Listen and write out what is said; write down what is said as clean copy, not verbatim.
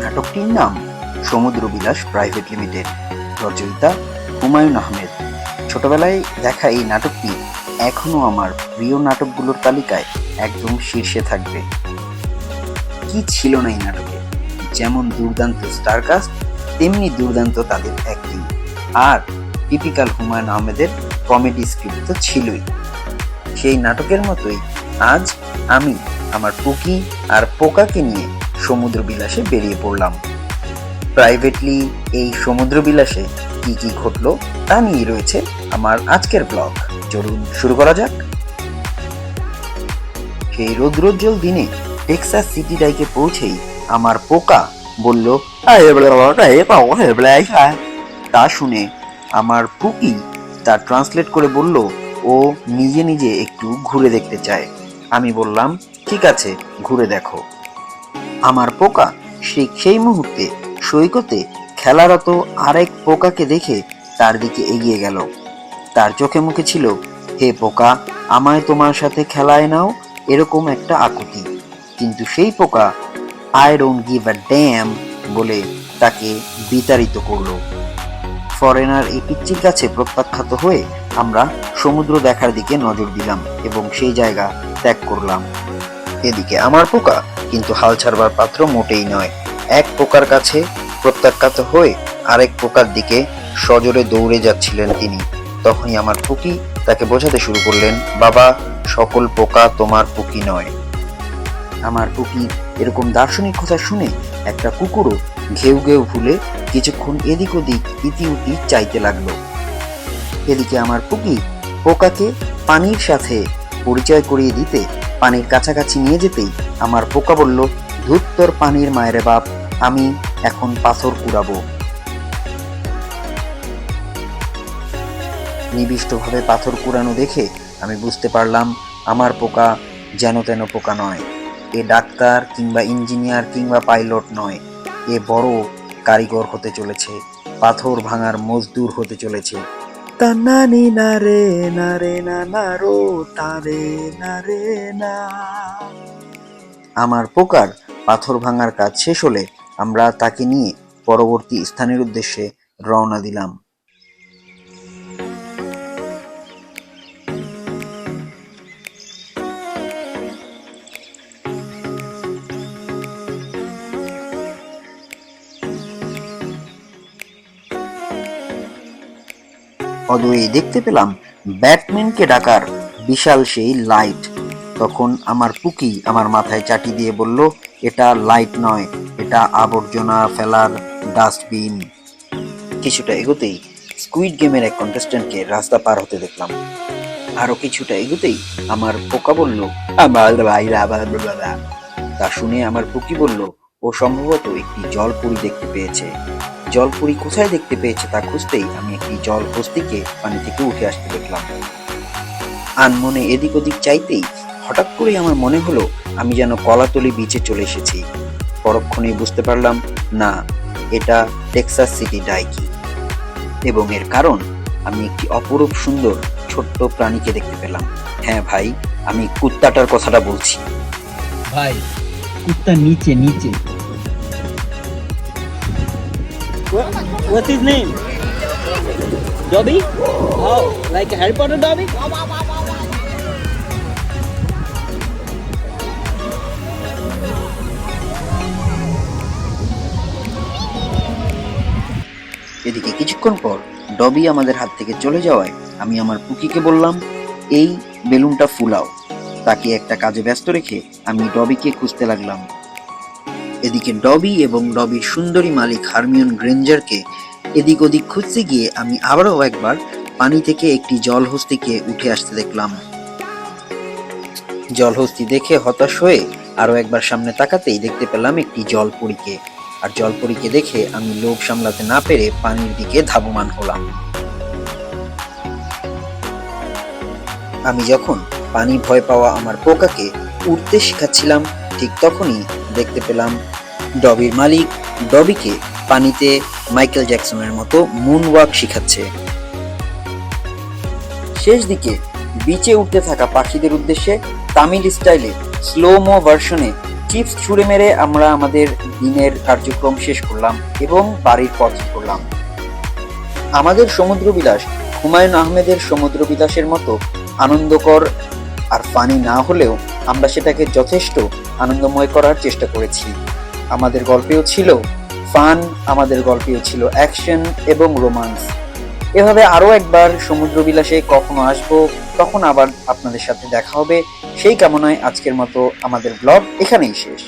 নাটকটির নাম সমুদ্র বিলাস প্রাইভেট লিমিটেড, রচয়িতা হুমায়ুন আহমেদ। ছোটবেলায় দেখা এই নাটকটি এখনো আমার প্রিয় নাটকগুলোর তালিকায় একদম শীর্ষে থাকবে। কি ছিল না এই নাটকে! যেমন দুর্দান্ত স্টারকাস্ট, তেমনি দুর্দান্ত তাদের অ্যাক্টিং, আর টিপিক্যাল হুমায়ুন আহমেদের কমেডি স্ক্রিপ্ট তো ছিলই। সেই নাটকের মতোই আজ আমি আমার পুকি আর পোকাকে নিয়ে সমুদ্র বিলাসে বেরিয়ে পড়লাম। প্রাইভেটলি এই সমুদ্র বিলাসে কি কি ঘটলো তা নিয়ে রয়েছে আমার আজকের ব্লগ। চলুন শুরু করা যাক। সেই রৌদ্রোজ্জ্বল দিনে টেক্সাস সিটি ডাইকে পৌঁছেই আমার পোকা বলল, তা শুনে আমার পুকি তা ট্রান্সলেট করে বলল ও নিজে নিজে একটু ঘুরে দেখতে চায়। আমি বললাম, ঠিক আছে, ঘুরে দেখো। আমার পোকা সেই মুহূর্তে সৈকতে খেলারত আরেক পোকাকে দেখে তার দিকে এগিয়ে গেল। তার চোখে মুখে ছিল, হে পোকা, আমায় তোমার সাথে খেলায় নাও, এরকম একটা আকুতি। কিন্তু সেই পোকা I don't give a dam বলে তাকে বিতাড়িত করলো। ফরেনার এই পিচ্চির কাছে প্রত্যাখ্যাত হয়ে আমরা সমুদ্র দেখার দিকে নজর দিলাম এবং সেই জায়গা ত্যাগ করলাম। এদিকে আমার পোকা কিন্তু হাল ছাড়বার পাত্র মোটেই নয়। এক পোকার কাছে প্রত্যাখ্যাত হয়ে আরেক পোকার দিকে সজোরে দৌড়ে যাচ্ছিলেন তিনি। তখনই আমার পুকি তাকে বোঝাতে শুরু করলেন, বাবা, সকল পোকা তোমার পুকি নয়। আমার পুকি এরকম দার্শনিক কথা শুনে একটা কুকুরও ঘেউ ঘেউ ভুলে কিছুক্ষণ এদিক ওদিক ইতিউতি চাইতে লাগলো। এদিকে আমার পুকি পোকাকে পানির সাথে পরিচয় করিয়ে দিতে পানির কাছাকাছি নিয়ে যেতেই আমার পোকা বলল, ধুত তোর পানির মায়ের বাপ, আমি এখন পাথর কুড়াবো। নিবিষ্টভাবে পাথর কুড়ানো দেখে আমি বুঝতে পারলাম আমার পোকা যেন তেন পোকা নয়। এ ডাক্তার কিংবা ইঞ্জিনিয়ার কিংবা পাইলট নয়, এ বড় কারিগর হতে চলেছে, পাথর ভাঙার মজদুর হতে চলেছে। তানানি না রে না রে না না রো তারে না রে না। আমার পোকার পাথর ভাঙার কাজ শেষ হলে আমরা তাকে নিয়ে পরবর্তী স্থানের উদ্দেশ্যে রওনা দিলাম। অদূরে দেখতে পেলাম ব্যাটম্যানকে ডাকার বিশাল সেই লাইট। তখন আমার পুকি আমার মাথায় চাটি দিয়ে বলল, এটা লাইট নয়, এটা আবর্জনা ফেলার ডাস্টবিন। কিছুটা এগোতেই স্কুইড গেমের এক কন্টেস্ট্যান্টকে রাস্তা পার হতে দেখলাম। আরো কিছুটা এগোতেই আমার পোকা বলল, তা শুনে আমার পুকি বলল, ও সম্ভবত একটি জলপুরি দেখতে পেয়েছে। জলপুরি কোথায় দেখতে পেয়েছে তা খুঁজতেই আমি একটি জল হস্তিকে পানি থেকে উঠে আসতে দেখলাম। আনমনে এদিক ওদিক চাইতেই হঠাৎ করে আমার মনে হলো আমি যেন কলাতলি বিচে চলে এসেছি। পরক্ষণেই বুঝতে পারলাম, না, এটা টেক্সাস সিটি ডাইকি, এবং এর কারণ আমি একটি অপরূপ সুন্দর ছোট্ট প্রাণীকে দেখতে পেলাম। হ্যাঁ ভাই, আমি কুত্তাটার কথাটা বলছি। ভাই, কুত্তা নিচে নিচে। What's his name? Dobby? Oh, like a Harry Potter Dobby? এদিকে কিছুক্ষণ পর ডবি আমাদের হাত থেকে চলে যাওয়ায় আমি আমার পুকিকে বললাম, এই বেলুনটা ফুলাও। তাকে একটা কাজে ব্যস্ত রেখে আমি ডবিকে খুঁজতে লাগলাম। এদিকে ডবি এবং ডবির সুন্দরী মালিক হারমিয়ন গ্রেঞ্জারকে এদিক ওদিক খুঁজতে গিয়ে আমি আবারও একবার পানি থেকে একটি জলহস্তিকে উঠে আসতে দেখলাম। জলহস্তি দেখে হতাশ হয়ে আরো একবার সামনে তাকাতেই দেখতে পেলাম একটি জলপরীকে, আর জলপরীকে দেখে আমি লোভ সামলাতে না পেরে পানির দিকে ধাবমান হলাম। আমি যখন পানি ভয় পাওয়া আমার পোকাকে উঠতে শেখাচ্ছিলাম, ঠিক তখনই দেখতে পেলাম ডবির মালিক ডবিকে পানিতে মাইকেল জ্যাকসনের মতো মুন ওয়াক শেখাচ্ছে। শেষ দিকে বিচে উঠতে থাকা পাখিদের উদ্দেশ্যে তামিল স্টাইলে স্লোমো ভার্সনে চিপস ছুঁড়ে মেরে আমরা আমাদের দিনের কার্যক্রম শেষ করলাম এবং বাড়ির পথ করলাম। আমাদের সমুদ্র বিলাস হুমায়ুন আহমেদের সমুদ্র বিলাসের মতো আনন্দকর আর ফানি না হলেও আমরা সেটাকে যথেষ্ট আনন্দময় করার চেষ্টা করেছি। আমাদের গল্পেও ছিল ফান, আমাদের গল্পেও ছিল অ্যাকশন এবং রোমান্স। এভাবে আরও একবার সমুদ্র বিলাসে কখনো আসবো, তখন আবার আপনাদের সাথে দেখা হবে। সেই কামনায় আজকের মতো আমাদের ব্লগ এখানেই শেষ।